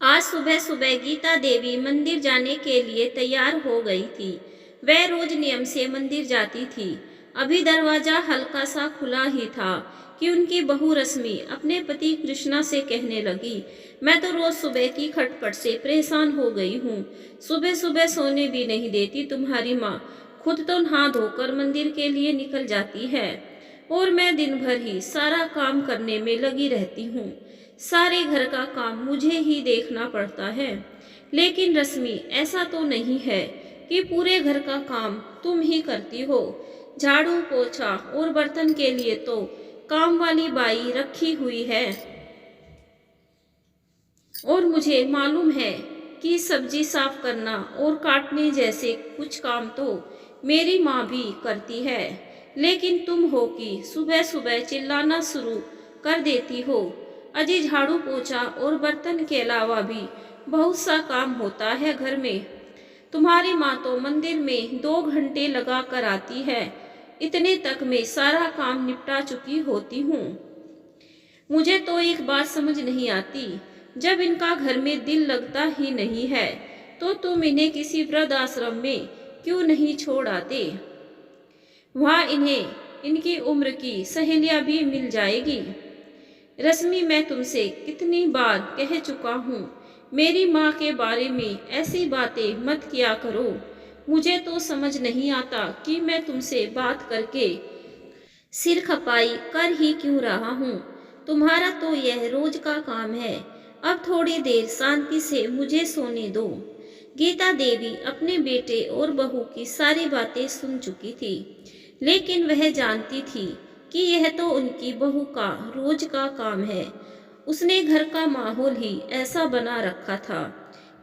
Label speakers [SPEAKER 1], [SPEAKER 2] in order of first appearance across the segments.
[SPEAKER 1] आज सुबह सुबह गीता देवी मंदिर जाने के लिए तैयार हो गई थी। वह रोज नियम से मंदिर जाती थी। अभी दरवाजा हल्का सा खुला ही था कि उनकी बहू रश्मि अपने पति कृष्णा से कहने लगी, मैं तो रोज सुबह की खटपट से परेशान हो गई हूँ। सुबह सुबह सोने भी नहीं देती तुम्हारी माँ। खुद तो नहा धोकर मंदिर के लिए निकल जाती है और मैं दिन भर ही सारा काम करने में लगी रहती हूँ। सारे घर का काम मुझे ही देखना पड़ता है। लेकिन रश्मि, ऐसा तो नहीं है कि पूरे घर का काम तुम ही करती हो। झाड़ू पोछा और बर्तन के लिए तो काम वाली बाई रखी हुई है और मुझे मालूम है कि सब्जी साफ करना और काटने जैसे कुछ काम तो मेरी माँ भी करती है। लेकिन तुम हो कि सुबह सुबह चिल्लाना शुरू कर देती हो। अजी, झाड़ू पोछा और बर्तन के अलावा भी बहुत सा काम होता है घर में। तुम्हारी माँ तो मंदिर में 2 घंटे लगा कर आती है। इतने तक मैं सारा काम निपटा चुकी होती हूँ। मुझे तो एक बात समझ नहीं आती, जब इनका घर में दिल लगता ही नहीं है तो तुम इन्हें किसी वृद्ध आश्रम में क्यों नहीं छोड़ आते। वहाँ इन्हें इनकी उम्र की सहेलियाँ भी मिल जाएगी। रश्मि, मैं तुमसे कितनी बार कह चुका हूँ, मेरी माँ के बारे में ऐसी बातें मत किया करो। मुझे तो समझ नहीं आता कि मैं तुमसे बात करके सिर खपाई कर ही क्यों रहा हूँ। तुम्हारा तो यह रोज का काम है। अब थोड़ी देर शांति से मुझे सोने दो। गीता देवी अपने बेटे और बहू की सारी बातें सुन चुकी थी, लेकिन वह जानती थी कि यह तो उनकी बहू का रोज का काम है। उसने घर का माहौल ही ऐसा बना रखा था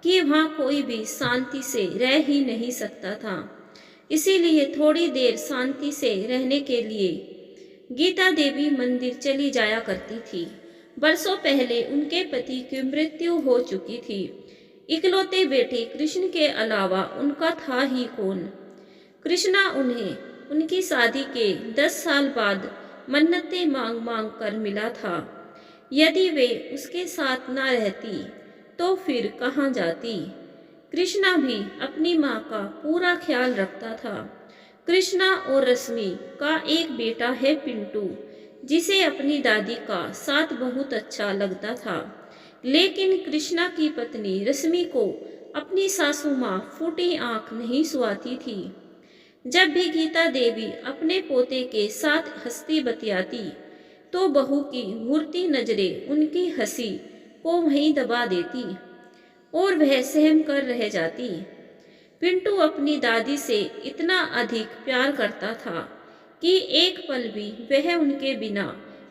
[SPEAKER 1] कि वहाँ कोई भी शांति से रह ही नहीं सकता था। इसीलिए थोड़ी देर शांति से रहने के लिए गीता देवी मंदिर चली जाया करती थी। बरसों पहले उनके पति की मृत्यु हो चुकी थी। इकलौते बेटे कृष्ण के अलावा उनका था ही कौन। कृष्णा उन्हें उनकी शादी के 10 साल बाद मन्नतें मांग मांग कर मिला था। यदि वे उसके साथ ना रहती तो फिर कहाँ जाती। कृष्णा भी अपनी माँ का पूरा ख्याल रखता था। कृष्णा और रश्मि का एक बेटा है पिंटू, जिसे अपनी दादी का साथ बहुत अच्छा लगता था। लेकिन कृष्णा की पत्नी रश्मि को अपनी सासू माँ फूटी आंख नहीं सुहाती थी। जब भी गीता देवी अपने पोते के साथ हंसती बतियाती तो बहू की घूरती नजरें उनकी हंसी को वहीं दबा देती और वह सहम कर रह जाती। पिंटू अपनी दादी से इतना अधिक प्यार करता था कि एक पल भी वह उनके बिना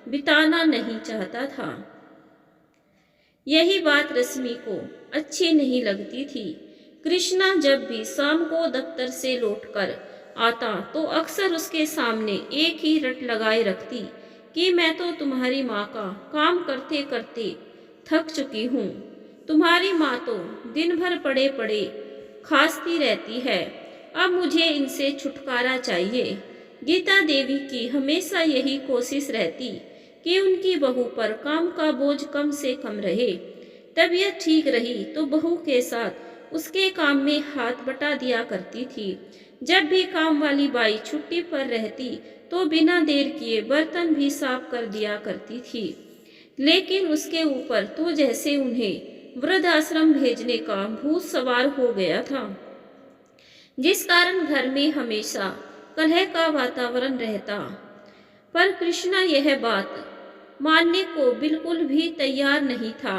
[SPEAKER 1] बिताना नहीं चाहता था। यही बात रश्मि को अच्छी नहीं लगती थी। कृष्णा जब भी शाम को दफ्तर से लौटकर आता तो अक्सर उसके सामने एक ही रट लगाए रखती कि मैं तो तुम्हारी माँ का काम करते करते थक चुकी हूँ। तुम्हारी माँ तो दिन भर पड़े पड़े खांसती रहती है। अब मुझे इनसे छुटकारा चाहिए। गीता देवी की हमेशा यही कोशिश रहती कि उनकी बहू पर काम का बोझ कम से कम रहे। तबीयत ठीक रही तो बहू के साथ उसके काम में हाथ बटा दिया करती थी। जब भी काम वाली बाई छुट्टी पर रहती तो बिना देर किए बर्तन भी साफ कर दिया करती थी। लेकिन उसके ऊपर तो जैसे उन्हें वृद्धाश्रम भेजने का भूत सवार हो गया था, जिस कारण घर में हमेशा कलह का वातावरण रहता। पर कृष्णा यह बात मानने को बिल्कुल भी तैयार नहीं था।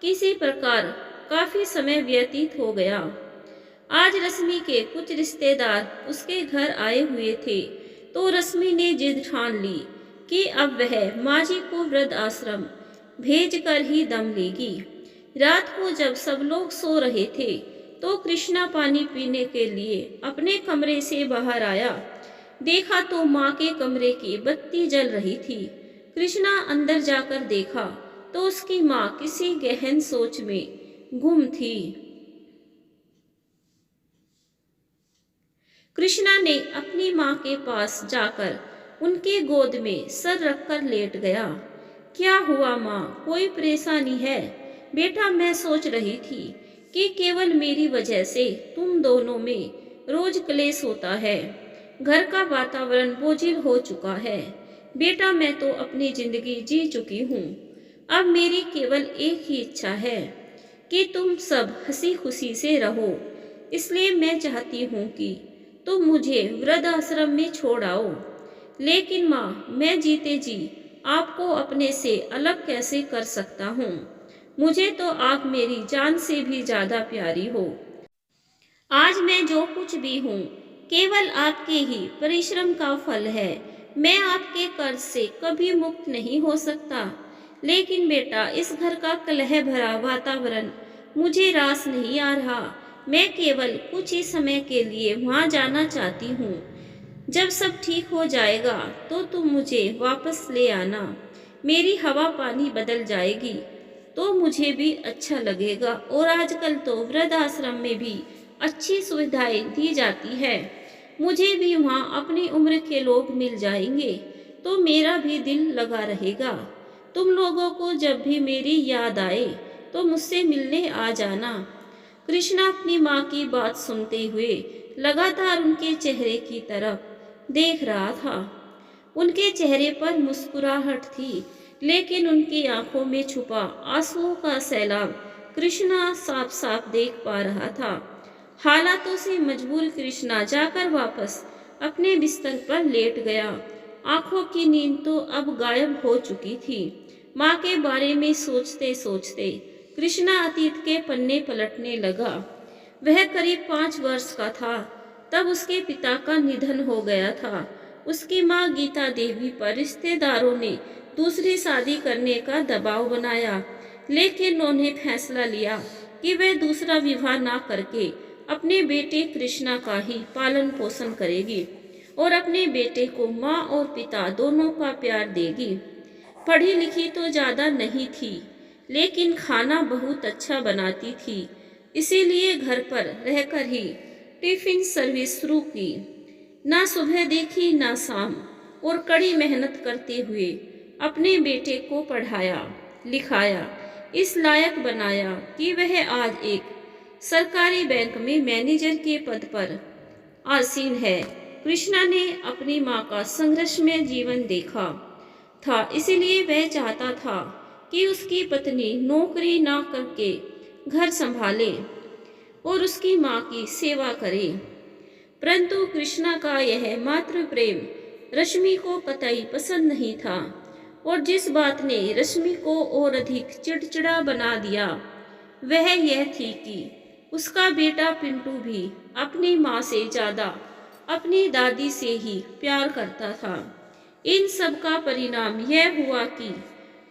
[SPEAKER 1] किसी प्रकार काफी समय व्यतीत हो गया। आज रश्मि के कुछ रिश्तेदार उसके घर आए हुए थे तो रश्मि ने जिद ठान ली कि अब वह माँ जी को वृद्ध आश्रम भेज कर ही दम लेगी। रात को जब सब लोग सो रहे थे तो कृष्णा पानी पीने के लिए अपने कमरे से बाहर आया। देखा तो माँ के कमरे की बत्ती जल रही थी। कृष्णा अंदर जाकर देखा तो उसकी माँ किसी गहन सोच में गुम थी। कृष्णा ने अपनी माँ के पास जाकर उनके गोद में सर रखकर लेट गया। क्या हुआ माँ, कोई परेशानी है? बेटा, मैं सोच रही थी कि केवल मेरी वजह से तुम दोनों में रोज क्लेश होता है। घर का वातावरण बोझिल हो चुका है। बेटा, मैं तो अपनी जिंदगी जी चुकी हूँ। अब मेरी केवल एक ही इच्छा है कि तुम सब हंसी खुशी से रहो। इसलिए मैं चाहती हूँ कि तुम मुझे वृद्ध आश्रम में छोड़ आओ। लेकिन माँ, मैं जीते जी आपको अपने से अलग कैसे कर सकता हूँ? मुझे तो आप मेरी जान से भी ज्यादा प्यारी हो। आज मैं जो कुछ भी हूँ केवल आपके ही परिश्रम का फल है। मैं आपके कर्ज से कभी मुक्त नहीं हो सकता। लेकिन बेटा, इस घर का कलह भरा वातावरण मुझे रास नहीं आ रहा। मैं केवल कुछ ही समय के लिए वहाँ जाना चाहती हूँ। जब सब ठीक हो जाएगा तो तुम मुझे वापस ले आना। मेरी हवा पानी बदल जाएगी तो मुझे भी अच्छा लगेगा। और आजकल तो वृद्ध आश्रम में भी अच्छी सुविधाएं दी जाती है। मुझे भी वहाँ अपनी उम्र के लोग मिल जाएंगे तो मेरा भी दिल लगा रहेगा। तुम लोगों को जब भी मेरी याद आए तो मुझसे मिलने आ जाना। कृष्णा अपनी माँ की बात सुनते हुए लगातार उनके चेहरे की तरफ देख रहा था। उनके चेहरे पर मुस्कुराहट थी, लेकिन उनकी आंखों में छुपा आंसुओं का सैलाब कृष्णा साफ साफ देख पा रहा था। हालातों से मजबूर कृष्णा जाकर वापस अपने बिस्तर पर लेट गया। आंखों की नींद तो अब गायब हो चुकी थी। माँ के बारे में सोचते सोचते कृष्णा अतीत के पन्ने पलटने लगा। वह करीब 5 वर्ष का था तब उसके पिता का निधन हो गया था। उसकी माँ गीता देवी पर रिश्तेदारों ने दूसरी शादी करने का दबाव बनाया, लेकिन उन्होंने फैसला लिया कि वह दूसरा विवाह ना करके अपने बेटे कृष्णा का ही पालन पोषण करेगी और अपने बेटे को माँ और पिता दोनों का प्यार देगी। पढ़ी लिखी तो ज़्यादा नहीं थी, लेकिन खाना बहुत अच्छा बनाती थी। इसीलिए घर पर रहकर ही टिफिन सर्विस शुरू की। ना सुबह देखी ना शाम, और कड़ी मेहनत करते हुए अपने बेटे को पढ़ाया लिखाया, इस लायक बनाया कि वह आज एक सरकारी बैंक में मैनेजर के पद पर आसीन है। कृष्णा ने अपनी माँ का संघर्षमय जीवन देखा था, इसीलिए वह चाहता था कि उसकी पत्नी नौकरी ना करके घर संभाले और उसकी माँ की सेवा करे। परंतु कृष्णा का यह मातृ प्रेम रश्मि को कतई पसंद नहीं था, और जिस बात ने रश्मि को और अधिक चिड़चिड़ा बना दिया वह यह थी कि उसका बेटा पिंटू भी अपनी माँ से ज्यादा अपनी दादी से ही प्यार करता था। इन सब का परिणाम यह हुआ कि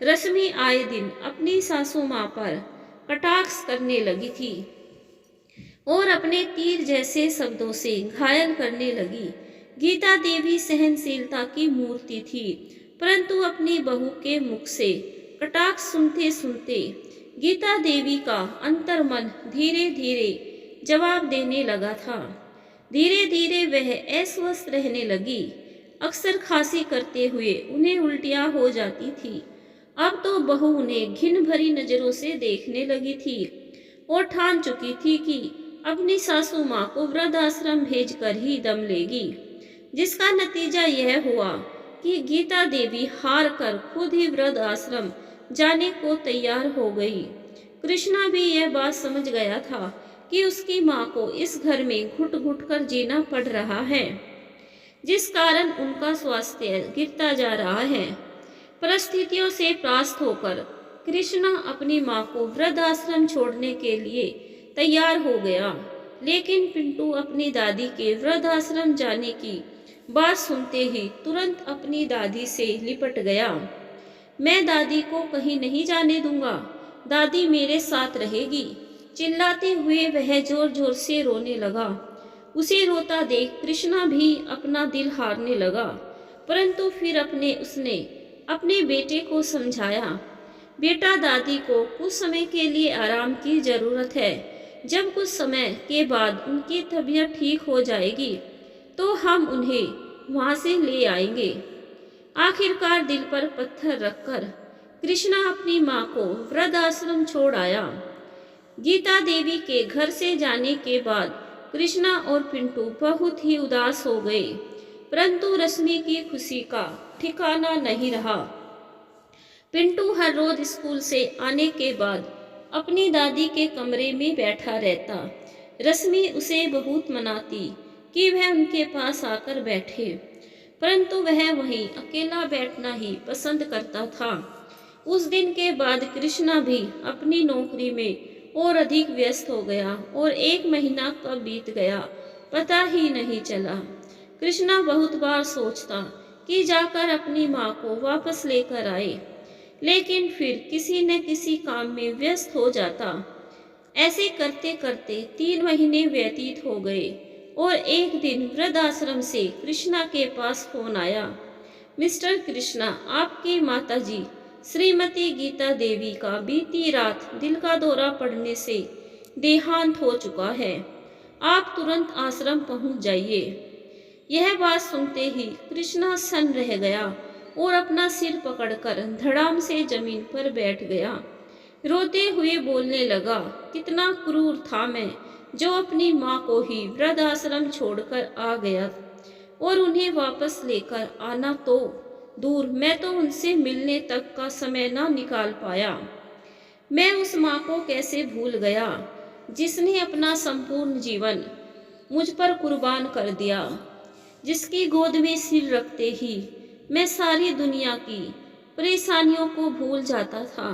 [SPEAKER 1] रश्मि आए दिन अपनी सासू माँ पर कटाक्ष करने लगी थी और अपने तीर जैसे शब्दों से घायल करने लगी। गीता देवी सहनशीलता की मूर्ति थी, परंतु अपनी बहू के मुख से कटाक्ष सुनते सुनते गीता देवी का अंतर्मन धीरे धीरे जवाब देने लगा था। धीरे धीरे वह अस्वस्थ रहने लगी। अक्सर खांसी करते हुए उन्हें उल्टियां हो जाती थी। अब तो बहू उन्हें घिन भरी नजरों से देखने लगी थी और ठान चुकी थी कि अपनी सासू माँ को वृद्धाश्रम भेजकर ही दम लेगी, जिसका नतीजा यह हुआ कि गीता देवी हार कर खुद ही वृद्धाश्रम जाने को तैयार हो गई। कृष्णा भी यह बात समझ गया था कि उसकी माँ को इस घर में घुट घुट कर जीना पड़ रहा है, जिस कारण उनका स्वास्थ्य गिरता जा रहा है। परिस्थितियों से त्रास्त होकर कृष्णा अपनी माँ को वृद्धाश्रम छोड़ने के लिए तैयार हो गया, लेकिन पिंटू अपनी दादी के वृद्धाश्रम जाने की बात सुनते ही तुरंत अपनी दादी से लिपट गया। मैं दादी को कहीं नहीं जाने दूंगा, दादी मेरे साथ रहेगी। चिल्लाते हुए वह जोर जोर से रोने लगा। उसे रोता देख कृष्णा भी अपना दिल हारने लगा, परंतु फिर उसने अपने बेटे को समझाया, बेटा, दादी को कुछ समय के लिए आराम की जरूरत है। जब कुछ समय के बाद उनकी तबीयत ठीक हो जाएगी तो हम उन्हें वहां से ले आएंगे। आखिरकार दिल पर पत्थर रखकर कृष्णा अपनी माँ को वृद्धाश्रम छोड़ आया। गीता देवी के घर से जाने के बाद कृष्णा और पिंटू बहुत ही उदास हो गए, परंतु रश्मि की खुशी का ठिकाना नहीं रहा। पिंटू हर रोज स्कूल से आने के बाद अपनी दादी के कमरे में बैठा रहता। रश्मि उसे बहुत मनाती कि वह उनके पास आकर बैठे, परंतु वह वहीं अकेला बैठना ही पसंद करता था। उस दिन के बाद कृष्णा भी अपनी नौकरी में और अधिक व्यस्त हो गया और 1 महीना कब बीत गया पता ही नहीं चला। कृष्णा बहुत बार सोचता कि जाकर अपनी माँ को वापस लेकर आए, लेकिन फिर किसी न किसी काम में व्यस्त हो जाता। ऐसे करते करते 3 महीने व्यतीत हो गए और एक दिन वृद्धाश्रम से कृष्णा के पास फोन आया। मिस्टर कृष्णा, आपकी माताजी श्रीमती गीता देवी का बीती रात दिल का दौरा पड़ने से देहांत हो चुका है। आप तुरंत आश्रम पहुंच जाइए। यह बात सुनते ही कृष्णा सन्न रह गया और अपना सिर पकड़कर धड़ाम से जमीन पर बैठ गया। रोते हुए बोलने लगा, कितना क्रूर था मैं, जो अपनी माँ को ही वृद्धाश्रम छोड़कर आ गया और उन्हें वापस लेकर आना तो दूर, मैं तो उनसे मिलने तक का समय ना निकाल पाया। मैं उस माँ को कैसे भूल गया जिसने अपना संपूर्ण जीवन मुझ पर कुर्बान कर दिया, जिसकी गोद में सिर रखते ही मैं सारी दुनिया की परेशानियों को भूल जाता था।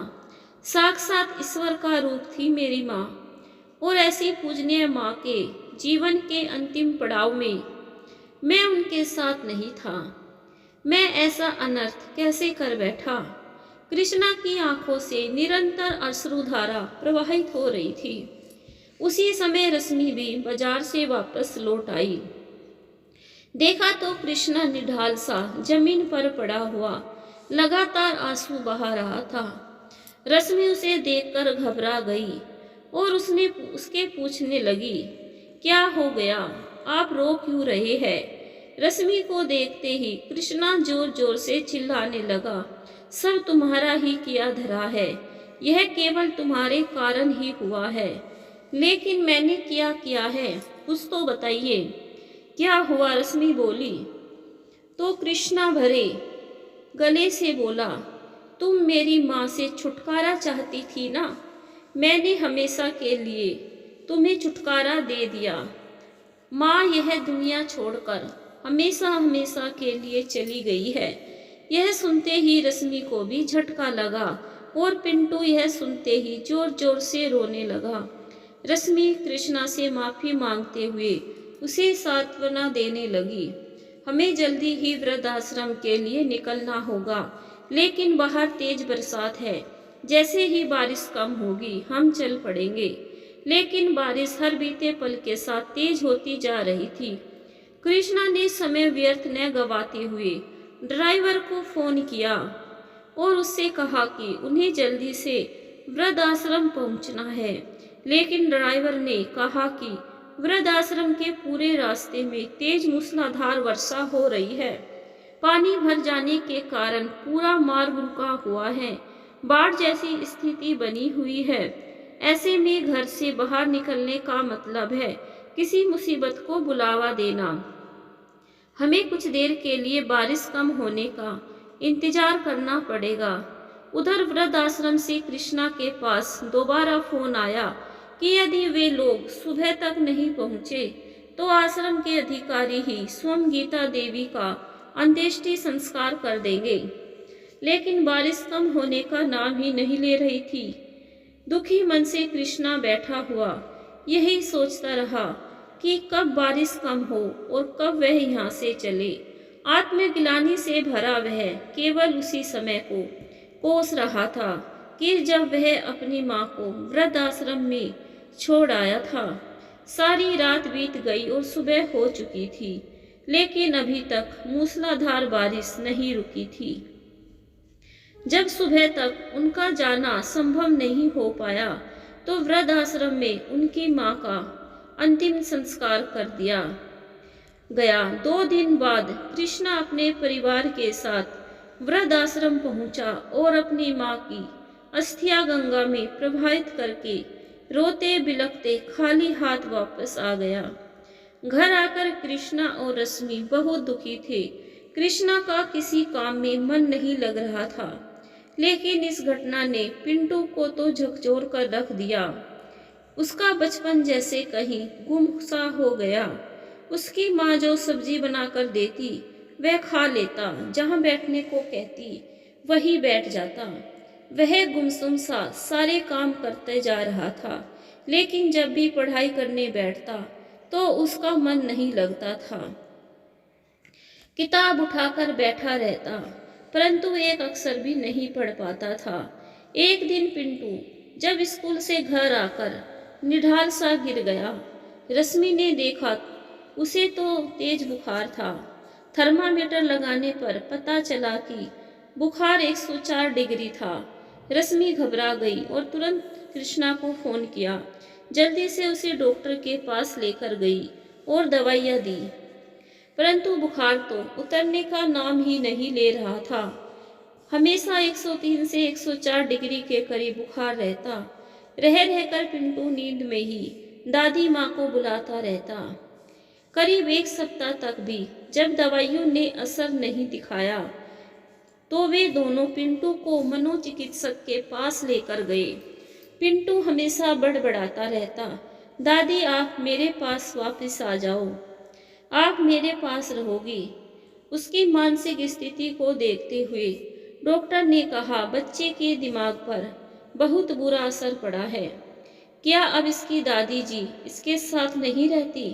[SPEAKER 1] साक्षात ईश्वर का रूप थी मेरी माँ, और ऐसी पूजनीय माँ के जीवन के अंतिम पड़ाव में मैं उनके साथ नहीं था। मैं ऐसा अनर्थ कैसे कर बैठा। कृष्णा की आंखों से निरंतर अश्रुधारा प्रवाहित हो रही थी। उसी समय रश्मि भी बाजार से वापस लौट आई। देखा तो कृष्णा निढाल सा जमीन पर पड़ा हुआ लगातार आंसू बहा रहा था। रश्मि उसे देखकर घबरा गई और उसके पूछने लगी, क्या हो गया, आप रो क्यों रहे हैं? रश्मि को देखते ही कृष्णा जोर जोर से चिल्लाने लगा, सब तुम्हारा ही किया धरा है, यह केवल तुम्हारे कारण ही हुआ है। लेकिन मैंने क्या किया है, कुछ तो बताइए, क्या हुआ? रश्मि बोली तो कृष्णा भरे गले से बोला, तुम मेरी माँ से छुटकारा चाहती थी ना, मैंने हमेशा के लिए तुम्हें छुटकारा दे दिया। माँ यह दुनिया छोड़कर हमेशा हमेशा के लिए चली गई है। यह सुनते ही रश्मि को भी झटका लगा और पिंटू यह सुनते ही जोर जोर से रोने लगा। रश्मि कृष्णा से माफी मांगते हुए उसे सांत्वना देने लगी। हमें जल्दी ही वृद्धाश्रम के लिए निकलना होगा, लेकिन बाहर तेज बरसात है। जैसे ही बारिश कम होगी हम चल पड़ेंगे। लेकिन बारिश हर बीते पल के साथ तेज होती जा रही थी। कृष्णा ने समय व्यर्थ न गवाते हुए ड्राइवर को फोन किया और उससे कहा कि उन्हें जल्दी से वृद्धाश्रम पहुंचना है। लेकिन ड्राइवर ने कहा कि वृद्धाश्रम के पूरे रास्ते में तेज मूसलाधार वर्षा हो रही है। पानी भर जाने के कारण पूरा मार्ग रुका हुआ है। बाढ़ जैसी स्थिति बनी हुई है। ऐसे में घर से बाहर निकलने का मतलब है किसी मुसीबत को बुलावा देना। हमें कुछ देर के लिए बारिश कम होने का इंतजार करना पड़ेगा। उधर वृद्धाश्रम से कृष्णा के पास दोबारा फोन आया कि यदि वे लोग सुबह तक नहीं पहुंचे तो आश्रम के अधिकारी ही स्वयं गीता देवी का अंत्येष्टि संस्कार कर देंगे। लेकिन बारिश कम होने का नाम ही नहीं ले रही थी। दुखी मन से कृष्णा बैठा हुआ यही सोचता रहा कि कब बारिश कम हो और कब वह यहाँ से चले। आत्मग्लानि से भरा वह केवल उसी समय को कोस रहा था कि जब वह अपनी माँ को वृद्धाश्रम में छोड़ आया था। सारी रात बीत गई और सुबह हो चुकी थी, लेकिन अभी तक मूसलाधार बारिश नहीं रुकी थी। जब सुबह तक उनका जाना संभव नहीं हो पाया तो वृद्धाश्रम में उनकी माँ का अंतिम संस्कार कर दिया गया। 2 दिन बाद कृष्णा अपने परिवार के साथ वृद्धाश्रम पहुंचा और अपनी माँ की अस्थियां गंगा में प्रवाहित करके रोते बिलखते खाली हाथ वापस आ गया। घर आकर कृष्णा और रश्मि बहुत दुखी थे। कृष्णा का किसी काम में मन नहीं लग रहा था, लेकिन इस घटना ने पिंटू को तो झकझोर कर रख दिया। उसका बचपन जैसे कहीं गुम सा हो गया। उसकी माँ जो सब्जी बनाकर देती वह खा लेता, जहाँ बैठने को कहती वहीं बैठ जाता। वह गुमसुम सा सारे काम करते जा रहा था, लेकिन जब भी पढ़ाई करने बैठता तो उसका मन नहीं लगता था। किताब उठाकर बैठा रहता, परंतु एक अक्षर भी नहीं पढ़ पाता था। एक दिन पिंटू जब स्कूल से घर आकर निढाल सा गिर गया। रश्मि ने देखा, उसे तो तेज बुखार था। थर्मामीटर लगाने पर पता चला कि बुखार 104 डिग्री था। रश्मि घबरा गई और तुरंत कृष्णा को फोन किया। जल्दी से उसे डॉक्टर के पास लेकर गई और दवाइयाँ दी, परंतु बुखार तो उतरने का नाम ही नहीं ले रहा था। हमेशा 103 से 104 डिग्री के करीब बुखार रहता। रह रहकर पिंटू नींद में ही दादी माँ को बुलाता रहता। करीब 1 सप्ताह तक भी जब दवाइयों ने असर नहीं दिखाया, तो वे दोनों पिंटू को मनोचिकित्सक के पास लेकर गए। पिंटू हमेशा बड़बड़ाता रहता, दादी आप मेरे पास वापस आ जाओ, आप मेरे पास रहोगी। उसकी मानसिक स्थिति को देखते हुए डॉक्टर ने कहा, बच्चे के दिमाग पर बहुत बुरा असर पड़ा है। क्या अब इसकी दादी जी इसके साथ नहीं रहती?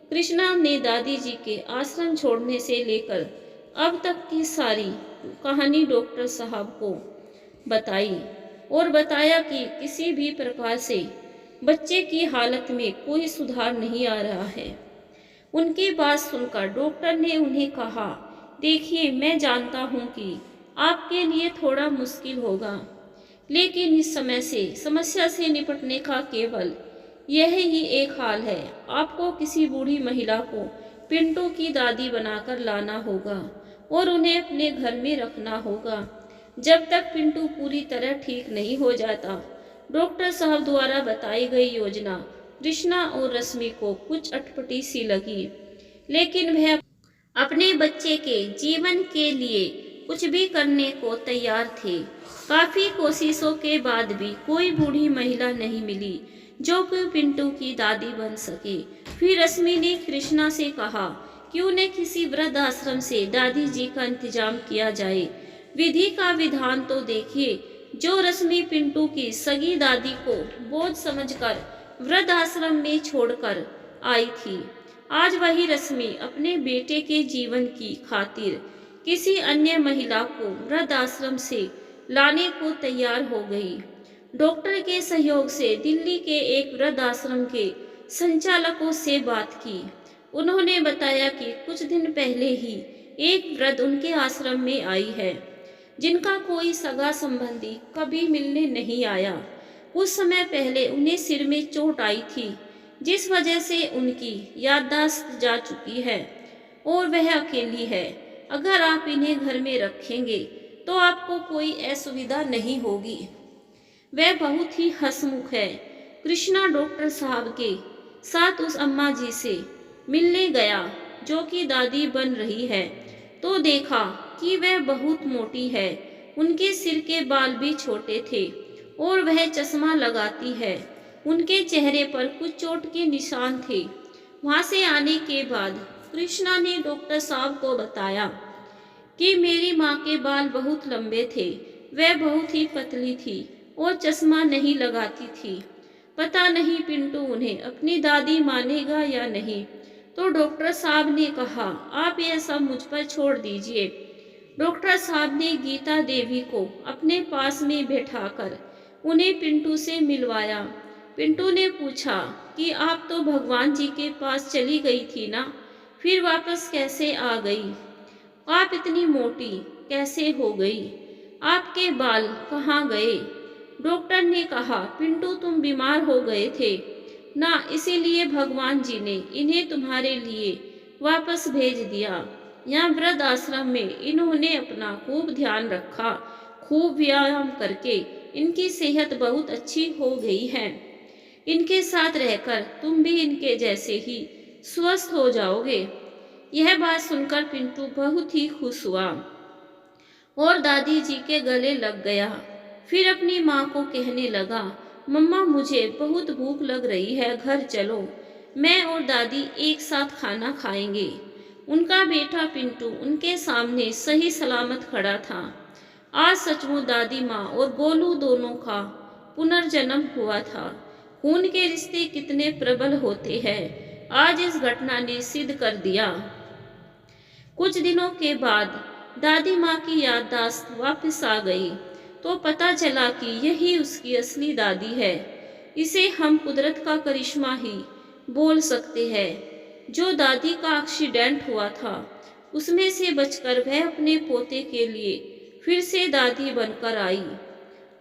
[SPEAKER 1] कृष्णा ने दादी जी के आश्रम छोड़ने से लेकर अब तक की सारी कहानी डॉक्टर साहब को बताई और बताया कि किसी भी प्रकार से बच्चे की हालत में कोई सुधार नहीं आ रहा है। उनकी बात सुनकर डॉक्टर ने उन्हें कहा, देखिए मैं जानता हूँ कि आपके लिए थोड़ा मुश्किल होगा, लेकिन इस समस्या से निपटने का केवल यह ही एक हाल है। आपको किसी बूढ़ी महिला को पिंटू की दादी बनाकर लाना होगा और उन्हें अपने घर में रखना होगा जब तक पिंटू पूरी तरह ठीक नहीं हो जाता। डॉक्टर साहब द्वारा बताई गई योजना कृष्णा और रश्मि को कुछ अटपटी सी लगी, लेकिन वह अपने बच्चे के जीवन के लिए कुछ भी करने को तैयार थे। काफी कोशिशों के बाद भी कोई बूढ़ी महिला नहीं मिली जो कि पिंटू की दादी बन सके। फिर रश्मि ने कृष्णा से कहा कि उन्हें किसी वृद्ध आश्रम से दादी जी का इंतजाम किया जाए। विधि का विधान तो देखिए, जो रश्मि पिंटू की सगी दादी को बोझ समझकर वृद्ध आश्रम में छोड़कर आई थी, आज वही रश्मि अपने बेटे के जीवन की खातिर किसी अन्य महिला को वृद्ध आश्रम से लाने को तैयार हो गई। डॉक्टर के सहयोग से दिल्ली के एक वृद्ध आश्रम के संचालकों से बात की। उन्होंने बताया कि कुछ दिन पहले ही एक वृद्ध उनके आश्रम में आई है, जिनका कोई सगा संबंधी कभी मिलने नहीं आया। कुछ समय पहले उन्हें सिर में चोट आई थी, जिस वजह से उनकी याददाश्त जा चुकी है और वह अकेली है। अगर आप इन्हें घर में रखेंगे तो आपको कोई असुविधा नहीं होगी। वह बहुत ही हंसमुख है। कृष्णा डॉक्टर साहब के साथ उस अम्मा जी से मिलने गया जो कि दादी बन रही है, तो देखा कि वह बहुत मोटी है। उनके सिर के बाल भी छोटे थे और वह चश्मा लगाती है। उनके चेहरे पर कुछ चोट के निशान थे। वहां से आने के बाद कृष्णा ने डॉक्टर साहब को बताया कि मेरी माँ के बाल बहुत लंबे थे, वह बहुत ही पतली थी और चश्मा नहीं लगाती थी। पता नहीं पिंटू उन्हें अपनी दादी मानेगा या नहीं। तो डॉक्टर साहब ने कहा, आप यह सब मुझ पर छोड़ दीजिए। डॉक्टर साहब ने गीता देवी को अपने पास में बैठाकर उन्हें पिंटू से मिलवाया। पिंटू ने पूछा कि आप तो भगवान जी के पास चली गई थी ना, फिर वापस कैसे आ गई? आप इतनी मोटी कैसे हो गई? आपके बाल कहाँ गए? डॉक्टर ने कहा, पिंटू तुम बीमार हो गए थे ना, इसीलिए भगवान जी ने इन्हें तुम्हारे लिए वापस भेज दिया। यहाँ वृद्ध आश्रम में इन्होंने अपना खूब ध्यान रखा। खूब व्यायाम करके इनकी सेहत बहुत अच्छी हो गई है। इनके साथ रहकर तुम भी इनके जैसे ही स्वस्थ हो जाओगे। यह बात सुनकर पिंटू बहुत ही खुश हुआ और दादी जी के गले लग गया। फिर अपनी माँ को कहने लगा, मम्मा मुझे बहुत भूख लग रही है, घर चलो, मैं और दादी एक साथ खाना खाएंगे। उनका बेटा पिंटू उनके सामने सही सलामत खड़ा था। आज सचमुच दादी माँ और गोलू दोनों का पुनर्जन्म हुआ था। खून के रिश्ते कितने प्रबल होते हैं, आज इस घटना ने सिद्ध कर दिया। कुछ दिनों के बाद दादी माँ की याददाश्त वापस आ गई तो पता चला कि यही उसकी असली दादी है। इसे हम कुदरत का करिश्मा ही बोल सकते हैं। जो दादी का एक्सीडेंट हुआ था उसमें से बचकर वह अपने पोते के लिए फिर से दादी बनकर आई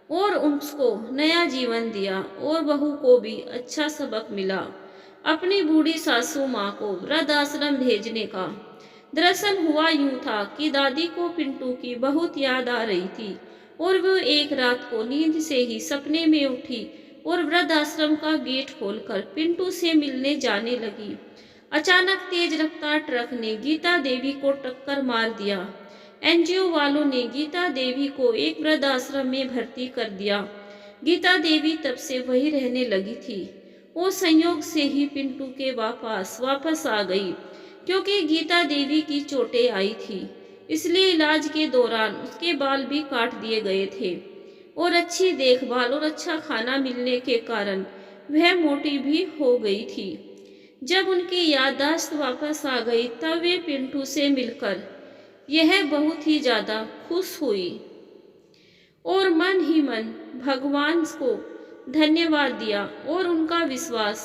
[SPEAKER 1] और उसको नया जीवन दिया और बहू को भी अच्छा सबक मिला अपनी बूढ़ी सासू माँ को वृद्धाश्रम भेजने का। दरअसल हुआ यूं था कि दादी को पिंटू की बहुत याद आ रही थी और वो एक रात को नींद से ही सपने में उठी और वृद्धाश्रम का गेट खोलकर पिंटू से मिलने जाने लगी। अचानक तेज रफ्तार ट्रक ने गीता देवी को टक्कर मार दिया। एनजीओ वालों ने गीता देवी को एक वृद्धाश्रम में भर्ती कर दिया। गीता देवी तब से वही रहने लगी थी। वो संयोग से ही पिंटू के वापस आ गई क्योंकि गीता देवी की चोटें आई थी, इसलिए इलाज के दौरान उसके बाल भी काट दिए गए थे और अच्छी देखभाल और अच्छा खाना मिलने के कारण वह मोटी भी हो गई थी। जब उनकी याददाश्त वापस आ गई तब वे पिंटू से मिलकर यह बहुत ही ज़्यादा खुश हुई और मन ही मन भगवान को धन्यवाद दिया और उनका विश्वास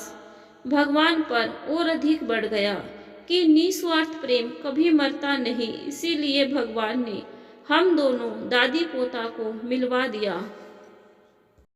[SPEAKER 1] भगवान पर और अधिक बढ़ गया कि निस्वार्थ प्रेम कभी मरता नहीं। इसीलिए भगवान ने हम दोनों दादी पोता को मिलवा दिया।